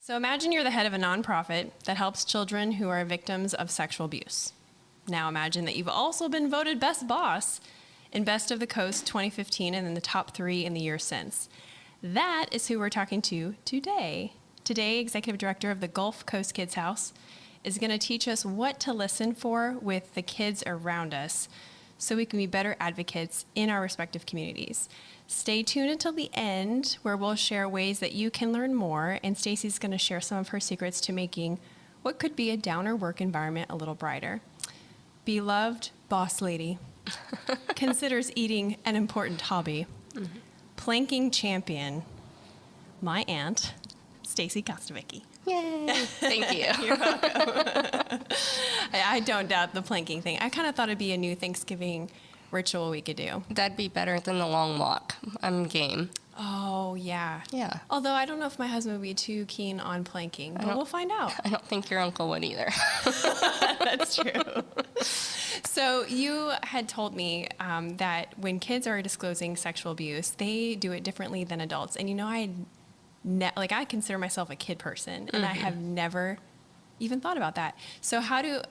So imagine you're the head of a nonprofit that helps children who are victims of sexual abuse. Now imagine that you've also been voted Best Boss in Best of the Coast 2015 and in the top 3 in the year since. That is who we're talking to today. Today, Executive Director of the Gulf Coast Kids House is going to teach us what to listen for with the kids around us so we can be better advocates in our respective communities. Stay tuned until the end, where we'll share ways that you can learn more, and Stacey's going to share some of her secrets to making what could be a downer work environment a little brighter. Beloved boss lady considers eating an important hobby. Mm-hmm. Planking champion, my aunt, Stacey Kostevicki. Yay! Thank you. You're welcome. I don't doubt the planking thing. I kind of thought it'd be a new Thanksgiving ritual we could do. That'd be better than the long walk. I'm game. Oh, yeah. Yeah. Although I don't know if my husband would be too keen on planking, but we'll find out. I don't think your uncle would either. That's true. So you had told me that when kids are disclosing sexual abuse, they do it differently than adults. And you know, I consider myself a kid person, and I have never even thought about that. So how do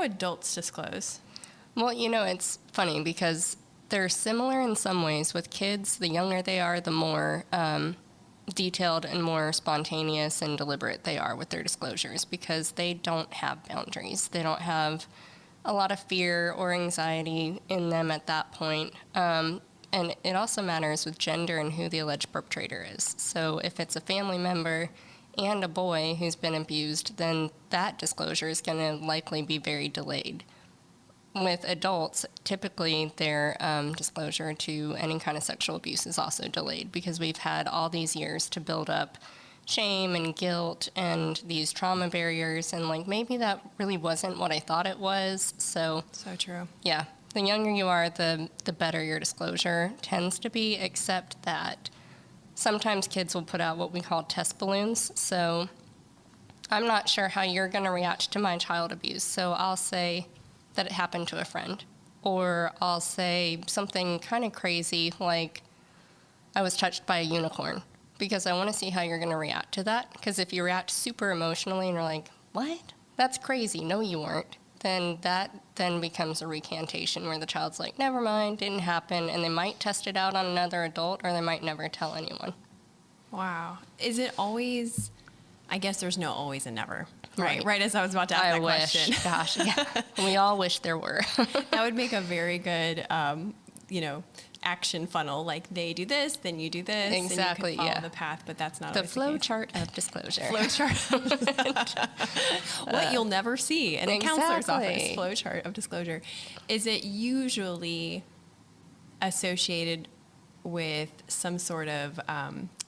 adults disclose? Well, you know, it's funny because they're similar in some ways. With kids, the younger they are, the more detailed and more spontaneous and deliberate they are with their disclosures because they don't have boundaries. They don't have a lot of fear or anxiety in them at that point. And it also matters with gender and who the alleged perpetrator is. So if it's a family member and a boy who's been abused, then that disclosure is going to likely be very delayed. With adults, typically their disclosure to any kind of sexual abuse is also delayed because we've had all these years to build up shame and guilt and these trauma barriers, and like maybe that really wasn't what I thought it was. So true. Yeah, the younger you are, the better your disclosure tends to be, except that sometimes kids will put out what we call test balloons. So I'm not sure how you're going to react to my child abuse, so I'll say that it happened to a friend. Or I'll say something kind of crazy like, I was touched by a unicorn, because I want to see how you're going to react to that. Because if you react super emotionally and you're like, what? That's crazy. No, you weren't. Then that then becomes a recantation where the child's like, never mind, didn't happen. And they might test it out on another adult, or they might never tell anyone. Wow. Is it always, I guess there's no always and never. Right as I was about to ask that question. Gosh, yeah. We all wish there were. That would make a very good, action funnel. Like they do this, then you do this. Exactly, and you can follow the path, but that's not the always flow the case. chart of disclosure. Flow chart. What you'll never see in a counselor's office. Flow chart of disclosure. Is it usually associated with some sort of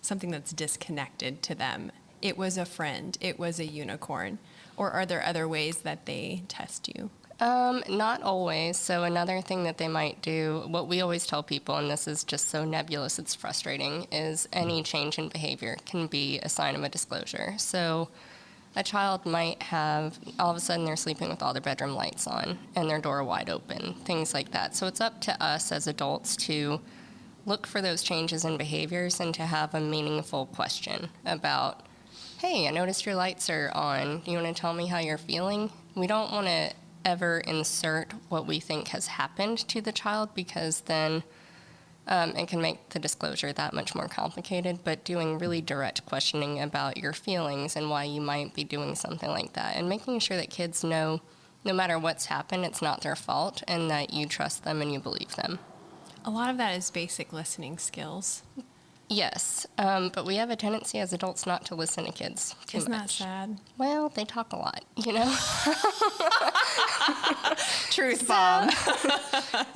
something that's disconnected to them? It was a friend, it was a unicorn, or are there other ways that they test you? Not always. So another thing that they might do, what we always tell people, and this is just so nebulous, it's frustrating, is any change in behavior can be a sign of a disclosure. So a child might have, all of a sudden they're sleeping with all their bedroom lights on and their door wide open, things like that. So it's up to us as adults to look for those changes in behaviors and to have a meaningful question about, hey, I noticed your lights are on. Do you want to tell me how you're feeling? We don't want to ever insert what we think has happened to the child because then it can make the disclosure that much more complicated. But doing really direct questioning about your feelings and why you might be doing something like that, and making sure that kids know no matter what's happened, it's not their fault, and that you trust them and you believe them. A lot of that is basic listening skills. Yes, but we have a tendency as adults not to listen to kids too Isn't much. that sad? Well, they talk a lot, you know? Truth bomb.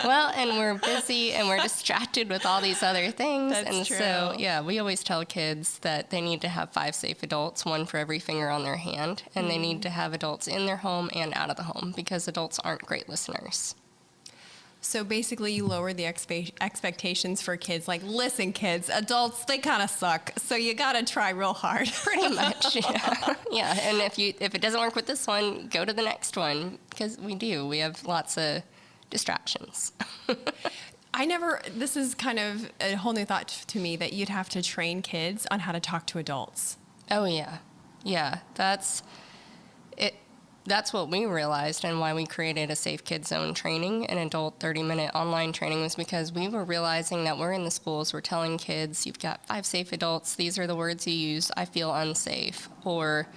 Well, and we're busy and we're distracted with all these other things. That's and true. So, yeah, we always tell kids that they need to have 5 safe adults, 1 for every finger on their hand, and they need to have adults in their home and out of the home because adults aren't great listeners. So basically you lower the expectations for kids. Like, listen, kids, adults, they kind of suck. So you got to try real hard. Pretty much, yeah. Yeah, and if it doesn't work with this one, go to the next one. Because we do. We have lots of distractions. This is kind of a whole new thought to me that you'd have to train kids on how to talk to adults. Oh, yeah. Yeah, that's it. That's what we realized, and why we created a Safe Kids Zone training, an adult 30-minute online training, was because we were realizing that we're in the schools, we're telling kids, you've got 5 safe adults, these are the words you use, I feel unsafe, or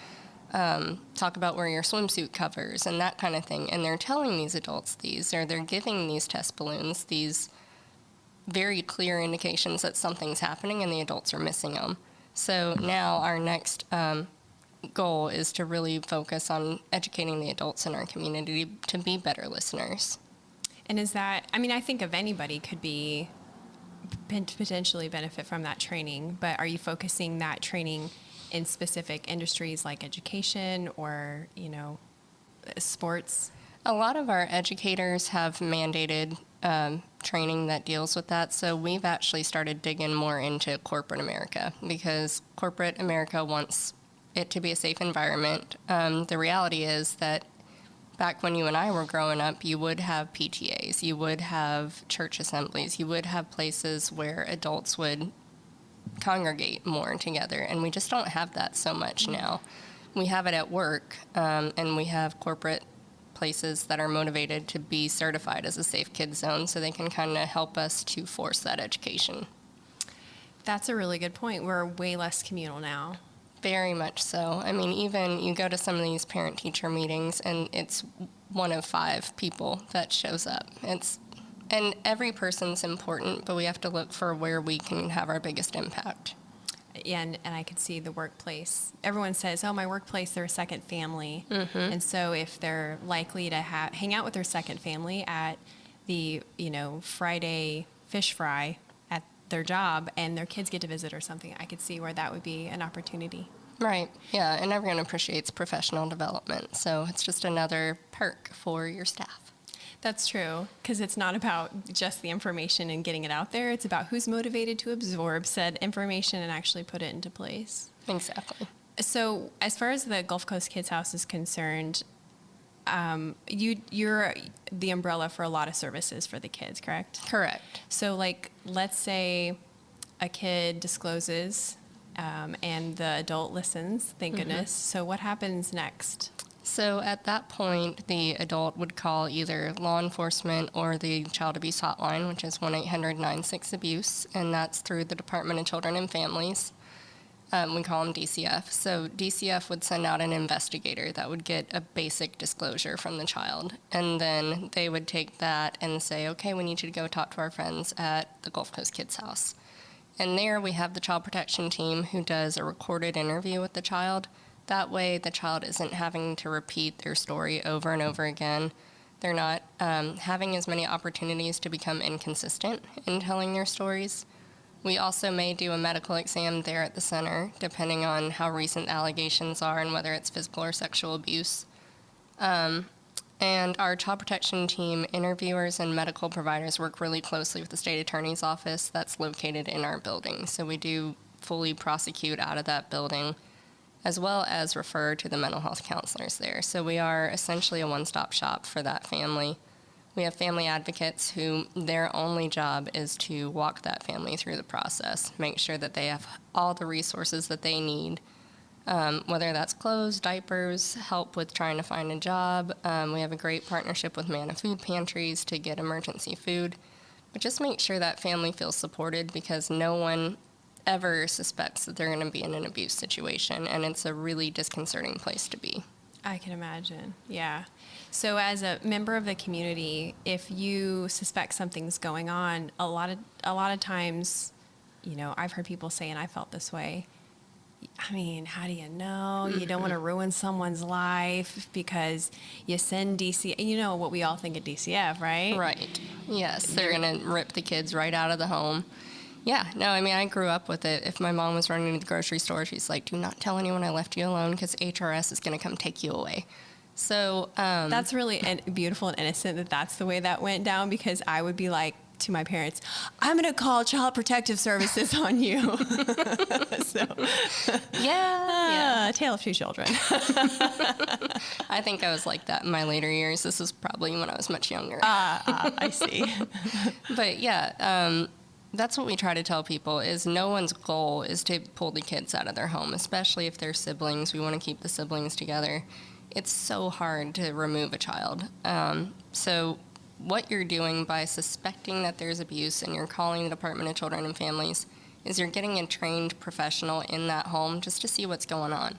talk about where your swimsuit covers, and that kind of thing. And they're telling these adults these, or they're giving these test balloons, these very clear indications that something's happening, and the adults are missing them. So now our next goal is to really focus on educating the adults in our community to be better listeners. And is that, I mean, I think of anybody could be potentially benefit from that training, but are you focusing that training in specific industries like education or, sports? A lot of our educators have mandated training that deals with that, so we've actually started digging more into corporate America, because corporate America wants it to be a safe environment. The reality is that back when you and I were growing up, you would have PTAs, you would have church assemblies, you would have places where adults would congregate more together, and we just don't have that so much now. We have it at work, and we have corporate places that are motivated to be certified as a Safe Kids Zone, so they can kind of help us to force that education. That's a really good point. We're way less communal now. Very much so. I mean, even you go to some of these parent-teacher meetings, and it's one of 5 people that shows up. And every person's important, but we have to look for where we can have our biggest impact. And I could see the workplace. Everyone says, oh, my workplace, they're a second family. Mm-hmm. And so if they're likely to hang out with their second family at the, Friday fish fry at their job, and their kids get to visit or something, I could see where that would be an opportunity. Right. Yeah. And everyone appreciates professional development. So it's just another perk for your staff. That's true, because it's not about just the information and getting it out there. It's about who's motivated to absorb said information and actually put it into place. Exactly. So as far as the Gulf Coast Kids House is concerned, you're the umbrella for a lot of services for the kids, correct? Correct. So, let's say a kid discloses and the adult listens, thank goodness. So what happens next? So at that point, the adult would call either law enforcement or the child abuse hotline, which is 1-800-96-ABUSE, and that's through the Department of Children and Families. We call them DCF. So DCF would send out an investigator that would get a basic disclosure from the child. And then they would take that and say, okay, we need you to go talk to our friends at the Gulf Coast Kids House. And there we have the child protection team who does a recorded interview with the child. That way the child isn't having to repeat their story over and over again. They're not having as many opportunities to become inconsistent in telling their stories. We also may do a medical exam there at the center, depending on how recent allegations are and whether it's physical or sexual abuse. And our child protection team, interviewers and medical providers work really closely with the state attorney's office that's located in our building. So we do fully prosecute out of that building, as well as refer to the mental health counselors there. So we are essentially a one-stop shop for that family. We have family advocates who their only job is to walk that family through the process, make sure that they have all the resources that they need, whether that's clothes, diapers, help with trying to find a job. We have a great partnership with Manna Food Pantries to get emergency food. But just make sure that family feels supported, because no one ever suspects that they're going to be in an abuse situation, and it's a really disconcerting place to be. I can imagine, yeah. So as a member of the community, if you suspect something's going on, a lot of times, I've heard people say, and I felt this way, I mean, how do you know? You don't want to ruin someone's life because you send DC, what we all think of DCF, right? Right. Yes, they're going to rip the kids right out of the home. Yeah, no, I mean, I grew up with it. If my mom was running to the grocery store, she's like, do not tell anyone I left you alone because HRS is going to come take you away. So that's really beautiful and innocent that that's the way that went down, because I would be like to my parents, I'm going to call Child Protective Services on you. So, yeah. Tale of two children. I think I was like that in my later years. This was probably when I was much younger. I see. But yeah, That's what we try to tell people, is no one's goal is to pull the kids out of their home, especially if they're siblings. We want to keep the siblings together. It's so hard to remove a child. So what you're doing by suspecting that there's abuse and you're calling the Department of Children and Families is you're getting a trained professional in that home just to see what's going on.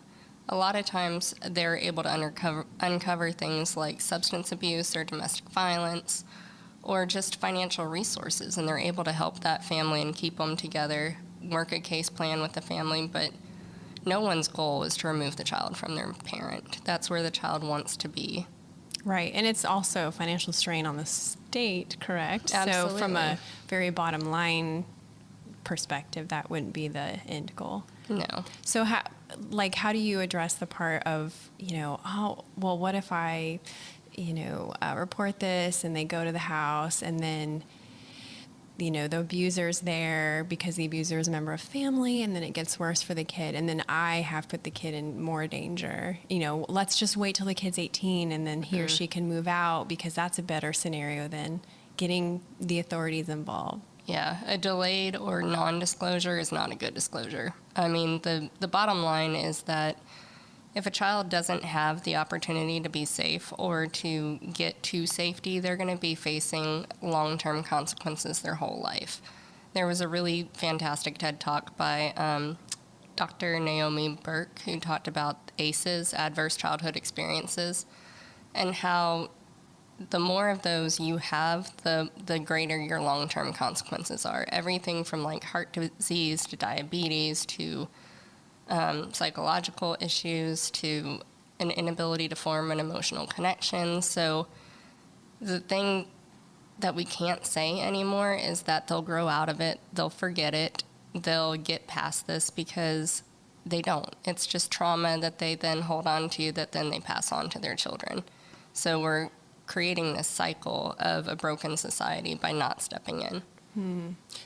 A lot of times they're able to uncover things like substance abuse or domestic violence, or just financial resources, and they're able to help that family and keep them together, work a case plan with the family, but no one's goal is to remove the child from their parent. That's where the child wants to be. Right, and it's also financial strain on the state, correct? Absolutely. So from a very bottom line perspective, that wouldn't be the end goal. No. So how do you address the part of, oh, well, what if I report this and they go to the house and then, the abuser's there because the abuser is a member of family, and then it gets worse for the kid, and then I have put the kid in more danger. Let's just wait till the kid's 18 and then he or she can move out, because that's a better scenario than getting the authorities involved. Yeah, a delayed or non-disclosure is not a good disclosure. I mean, the bottom line is that if a child doesn't have the opportunity to be safe or to get to safety, they're going to be facing long-term consequences their whole life. There was a really fantastic TED Talk by Dr. Naomi Burke, who talked about ACEs, adverse childhood experiences, and how the more of those you have, the greater your long-term consequences are. Everything from like heart disease to diabetes to psychological issues to an inability to form an emotional connection. So the thing that we can't say anymore is that they'll grow out of it, they'll forget it, they'll get past this, because they don't. It's just trauma that they then hold on to that then they pass on to their children. So we're creating this cycle of a broken society by not stepping in.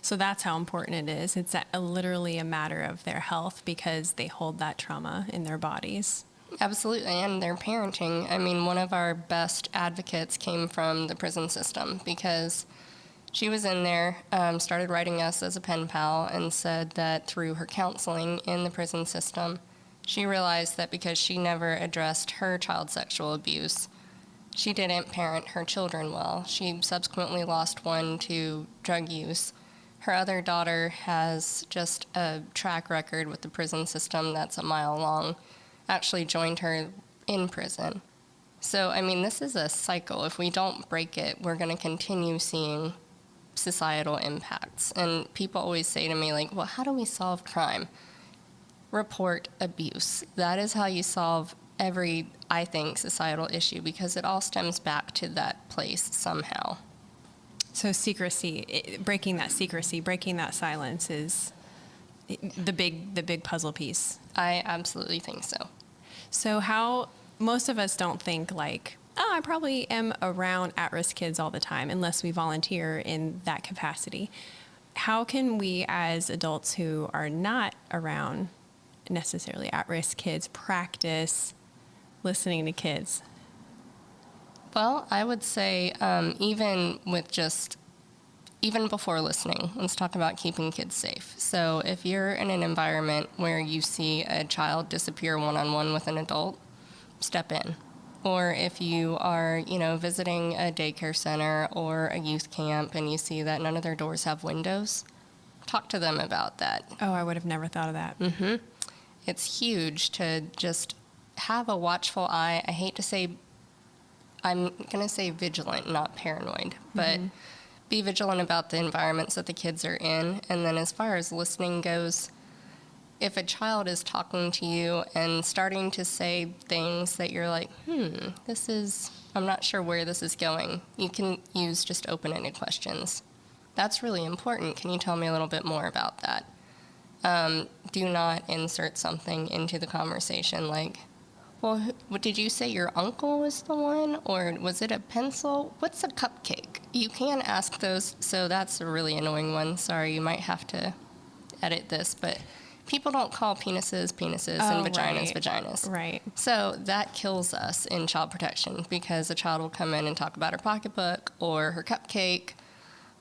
So that's how important it is. It's literally a matter of their health, because they hold that trauma in their bodies. Absolutely, and their parenting. I mean, one of our best advocates came from the prison system, because she was in there, started writing us as a pen pal, and said that through her counseling in the prison system, she realized that because she never addressed her child sexual abuse, she didn't parent her children well. She subsequently lost one to drug use. Her other daughter has just a track record with the prison system that's a mile long. Actually joined her in prison. So, I mean, this is a cycle. If we don't break it, we're going to continue seeing societal impacts. And people always say to me, like, well, how do we solve crime? Report abuse. That is how you solve every, I think, societal issue, because it all stems back to that place somehow. So secrecy, breaking that secrecy, breaking that silence is the big puzzle piece. I absolutely think so. So how most of us don't think like, oh, I probably am around at-risk kids all the time unless we volunteer in that capacity. How can we as adults who are not around necessarily at-risk kids practice listening to kids? Well, I would say even before listening, let's talk about keeping kids safe. So if you're in an environment where you see a child disappear one-on-one with an adult, step in. Or if you are, visiting a daycare center or a youth camp and you see that none of their doors have windows, talk to them about that. Oh, I would have never thought of that. Mm-hmm. It's huge to just have a watchful eye. I hate to say, I'm going to say vigilant, not paranoid, but be vigilant about the environments that the kids are in. And then as far as listening goes, if a child is talking to you and starting to say things that you're like, I'm not sure where this is going, you can use just open-ended questions. That's really important. Can you tell me a little bit more about that? Do not insert something into the conversation like, well, did you say your uncle was the one? Or was it a pencil? What's a cupcake? You can ask those, so that's a really annoying one. Sorry, you might have to edit this, but people don't call penises and vaginas vaginas. Right. So that kills us in child protection, because a child will come in and talk about her pocketbook or her cupcake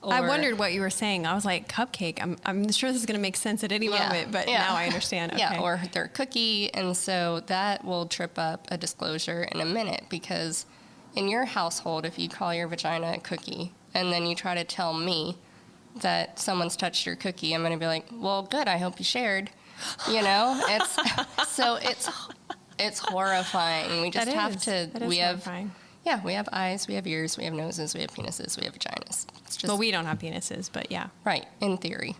I wondered what you were saying. I was like, cupcake. I'm sure this is going to make sense at any moment, but now I understand. Okay. Yeah, or their cookie. And so that will trip up a disclosure in a minute, because in your household, if you call your vagina a cookie and then you try to tell me that someone's touched your cookie, I'm going to be like, well, good, I hope you shared. You know, it's horrifying. We just have to, we horrifying. we have eyes, we have ears, we have noses, we have penises, we have vaginas. It's just, Well, we don't have penises, but yeah. right, in theory.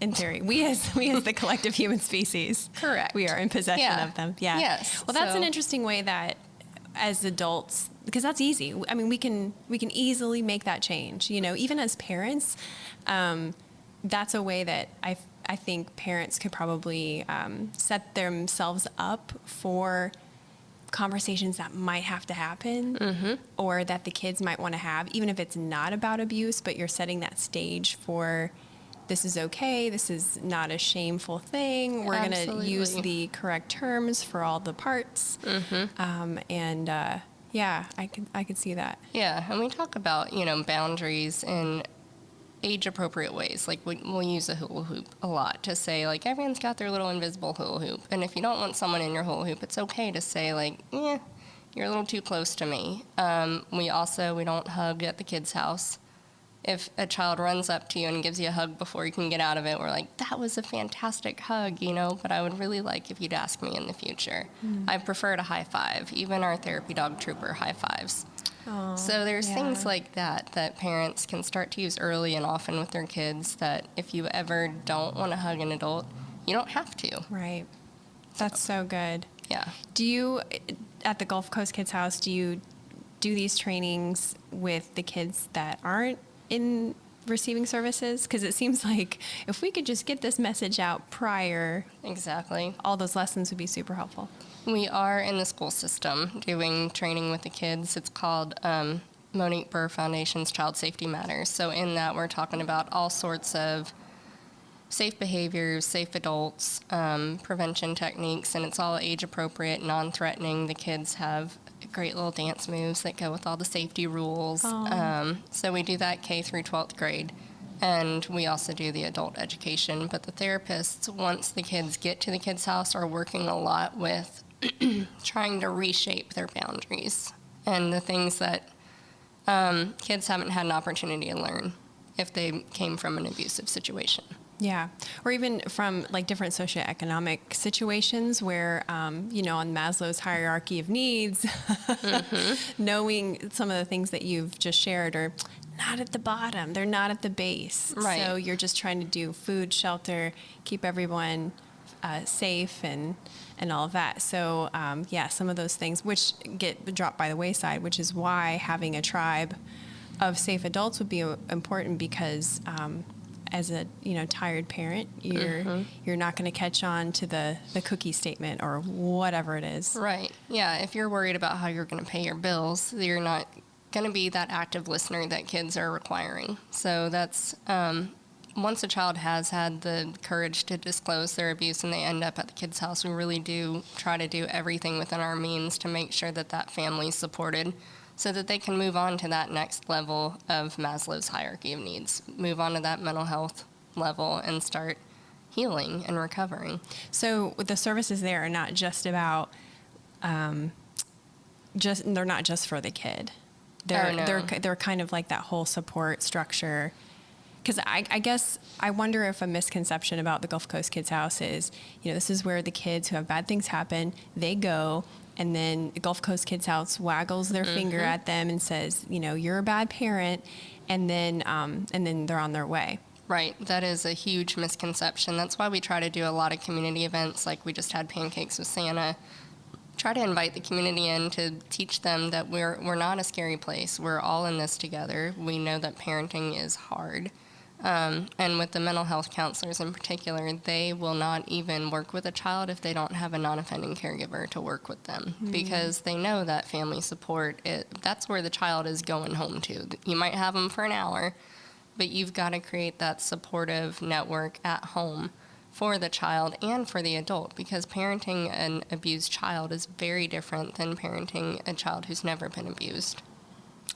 In theory, we as the collective human species, Correct. we are in possession of them. Yeah. Yes. Well, that's an interesting way that, as adults, because that's easy. I mean, we can easily make that change. You know, even as parents, that's a way that I think parents could probably set themselves up for conversations that might have to happen, or that the kids might want to have, even if it's not about abuse, but you're setting that stage for, this is okay, this is not a shameful thing, we're going to use the correct terms for all the parts. Yeah, I could see that. Yeah, and we talk about, boundaries in age-appropriate ways. Like, we'll use a hula hoop a lot to say, like, everyone's got their little invisible hula hoop. And if you don't want someone in your hula hoop, it's okay to say, like, you're a little too close to me. We don't hug at the kids' house. If a child runs up to you and gives you a hug before you can get out of it, we're like, that was a fantastic hug, but I would really like if you'd ask me in the future. I prefer to high five. Even our therapy dog Trooper high fives. Oh, so there's things like that parents can start to use early and often with their kids, that if you ever don't want to hug an adult, you don't have to. Right. That's so good. Yeah. Do you, at the Gulf Coast Kids House, do you do these trainings with the kids that aren't in receiving services? Because it seems like if we could just get this message out prior, Exactly. all those lessons would be super helpful. We are in the school system doing training with the kids. It's called Monique Burr Foundation's Child Safety Matters. So in that, we're talking about all sorts of safe behaviors, safe adults, prevention techniques, and it's all age-appropriate, non-threatening. The kids have great little dance moves that go with all the safety rules. So we do that K through 12th grade. And we also do the adult education. But the therapists, once the kids get to the kids' house, are working a lot with trying to reshape their boundaries and the things that kids haven't had an opportunity to learn if they came from an abusive situation. Yeah. Or even from like different socioeconomic situations where, on Maslow's hierarchy of needs, knowing some of the things that you've just shared are not at the bottom. They're not at the base. Right. So you're just trying to do food, shelter, keep everyone safe and all of that. So, some of those things which get dropped by the wayside, which is why having a tribe of safe adults would be important, because as a tired parent, you're not going to catch on to the cookie statement or whatever it is. Right. Yeah. If you're worried about how you're going to pay your bills, you're not going to be that active listener that kids are requiring. So that's once a child has had the courage to disclose their abuse and they end up at the kids' house, we really do try to do everything within our means to make sure that that family's supported, so that they can move on to that next level of Maslow's hierarchy of needs, move on to that mental health level and start healing and recovering. So the services there are not just about, they're not just for the kid. They're kind of like that whole support structure. Because I guess I wonder if a misconception about the Gulf Coast Kids House is, this is where the kids who have bad things happen, they go, and then the Gulf Coast Kids House waggles their finger at them and says, you're a bad parent, and then they're on their way. Right. That is a huge misconception. That's why we try to do a lot of community events, like we just had Pancakes with Santa. Try to invite the community in to teach them that we're not a scary place. We're all in this together. We know that parenting is hard. And with the mental health counselors in particular, they will not even work with a child if they don't have a non-offending caregiver to work with them, because they know that family support, that's where the child is going home to. You might have them for an hour, but you've got to create that supportive network at home for the child and for the adult, because parenting an abused child is very different than parenting a child who's never been abused.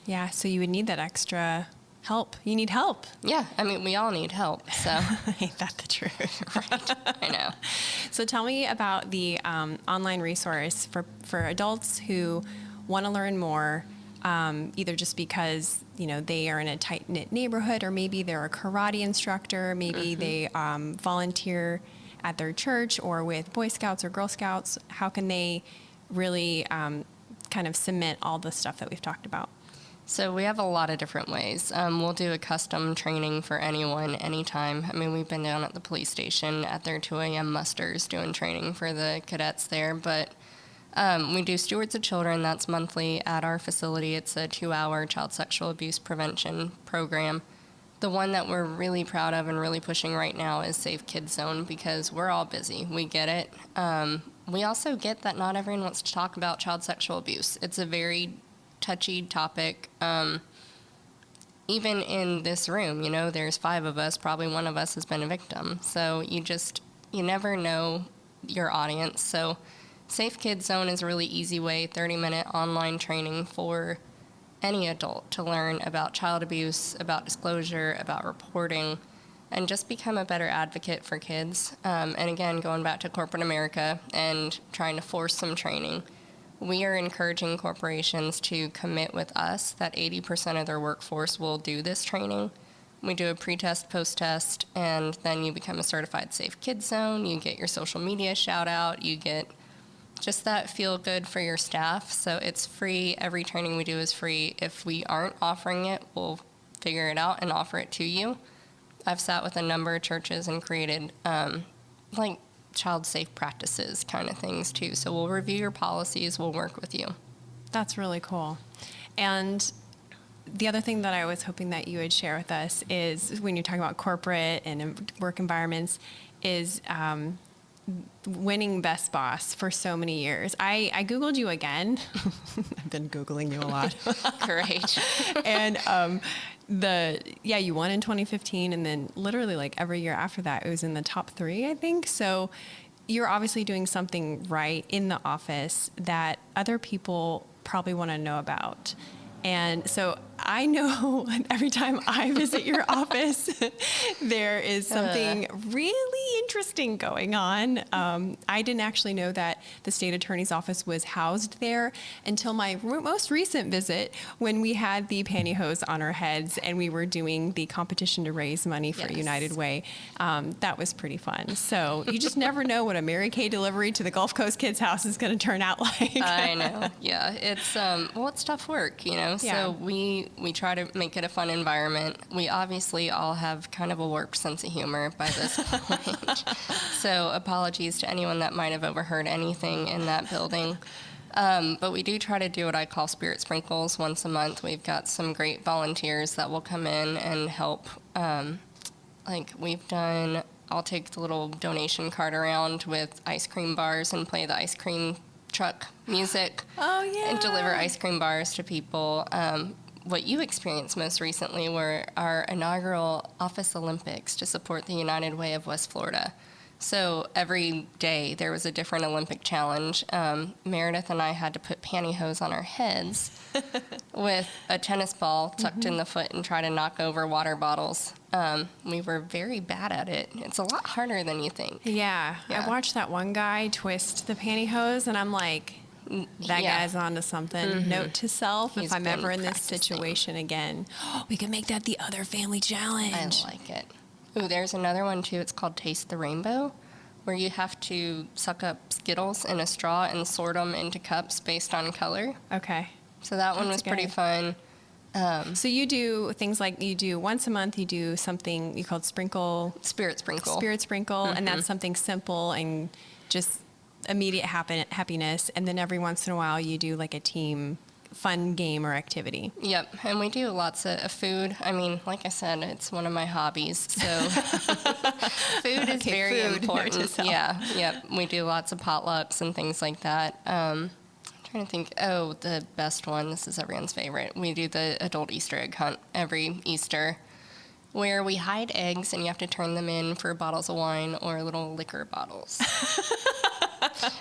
Yeah, so you would need that extra Help. You need help. Yeah, I mean, we all need help, so. Ain't that the truth? Right, I know. So tell me about the online resource for adults who want to learn more, either just because, they are in a tight-knit neighborhood, or maybe they're a karate instructor, maybe they volunteer at their church or with Boy Scouts or Girl Scouts. How can they really kind of cement all the stuff that we've talked about? So we have a lot of different ways. We'll do a custom training for anyone, anytime. I mean, we've been down at the police station at their 2 a.m. musters doing training for the cadets there. But we do Stewards of Children. That's monthly at our facility. It's a 2-hour child sexual abuse prevention program. The one that we're really proud of and really pushing right now is Safe Kids Zone, because we're all busy. We get it. We also get that not everyone wants to talk about child sexual abuse. It's a very touchy topic. Even in this room, there's 5 of us, probably one of us has been a victim. So you never know your audience. So Safe Kids Zone is a really easy way, 30-minute online training for any adult to learn about child abuse, about disclosure, about reporting, and just become a better advocate for kids. And again, going back to corporate America and trying to force some training, we are encouraging corporations to commit with us that 80% of their workforce will do this training. We do a pre-test, post-test, and then you become a certified Safe Kids Zone. You get your social media shout-out. You get just that feel good for your staff. So it's free. Every training we do is free. If we aren't offering it, we'll figure it out and offer it to you. I've sat with a number of churches and created child safe practices kind of things too. So we'll review your policies, we'll work with you. That's really cool. And the other thing that I was hoping that you would share with us is, when you're talking about corporate and work environments, is winning Best Boss for so many years. I Googled you again. I've been Googling you a lot. Great. And you won in 2015, and then literally every year after that, it was in the top 3, I think. So you're obviously doing something right in the office that other people probably want to know about. And so I know every time I visit your office, there is something really interesting going on. I didn't actually know that the state attorney's office was housed there until my most recent visit, when we had the pantyhose on our heads and we were doing the competition to raise money for United Way. That was pretty fun. So you just never know what a Mary Kay delivery to the Gulf Coast Kids House is going to turn out like. I know. Yeah. It's, it's tough work, Yeah. So we try to make it a fun environment. We obviously all have kind of a warped sense of humor by this point. So apologies to anyone that might have overheard anything in that building. But we do try to do what I call spirit sprinkles once a month. We've got some great volunteers that will come in and help. We've done, I'll take the little donation cart around with ice cream bars and play the ice cream truck music. Oh, yeah. And deliver ice cream bars to people. What you experienced most recently were our inaugural Office Olympics to support the United Way of West Florida. So every day there was a different Olympic challenge. Meredith and I had to put pantyhose on our heads with a tennis ball tucked in the foot and try to knock over water bottles. We were very bad at it. It's a lot harder than you think. Yeah. I watched that one guy twist the pantyhose, and I'm like, that guy's onto something. Note to self, if I'm ever in this situation again, we can make that the other family challenge. I like it. Ooh, there's another one too. It's called Taste the Rainbow, where you have to suck up Skittles in a straw and sort them into cups based on color. Okay. So that one was pretty fun. So you do things like, you do once a month, you do something you called Spirit Sprinkle. And that's something simple and just immediate happiness. And then every once in a while you do like a team fun game or activity. Yep, and we do lots of food. I mean, like I said, it's one of my hobbies, so food is very important. Yeah, yep. We do lots of potlucks and things like that. I'm trying to think. Oh, the best one. This is everyone's favorite. We do the adult Easter egg hunt every Easter, where we hide eggs and you have to turn them in for bottles of wine or little liquor bottles.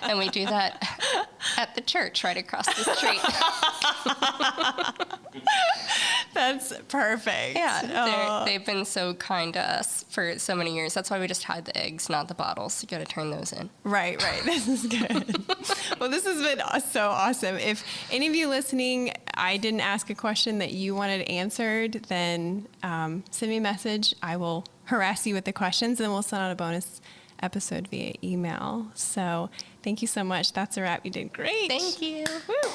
And we do that At the church right across the street. That's perfect. Yeah, they've been so kind to us for so many years. That's why we just hide the eggs, not the bottles. You got to turn those in. Right. This is good. Well, this has been so awesome. If any of you listening, I didn't ask a question that you wanted answered, then send me a message. I will harass you with the questions, and we'll send out a bonus episode via email. So thank you so much. That's a wrap. You did great. Thank you. Woo.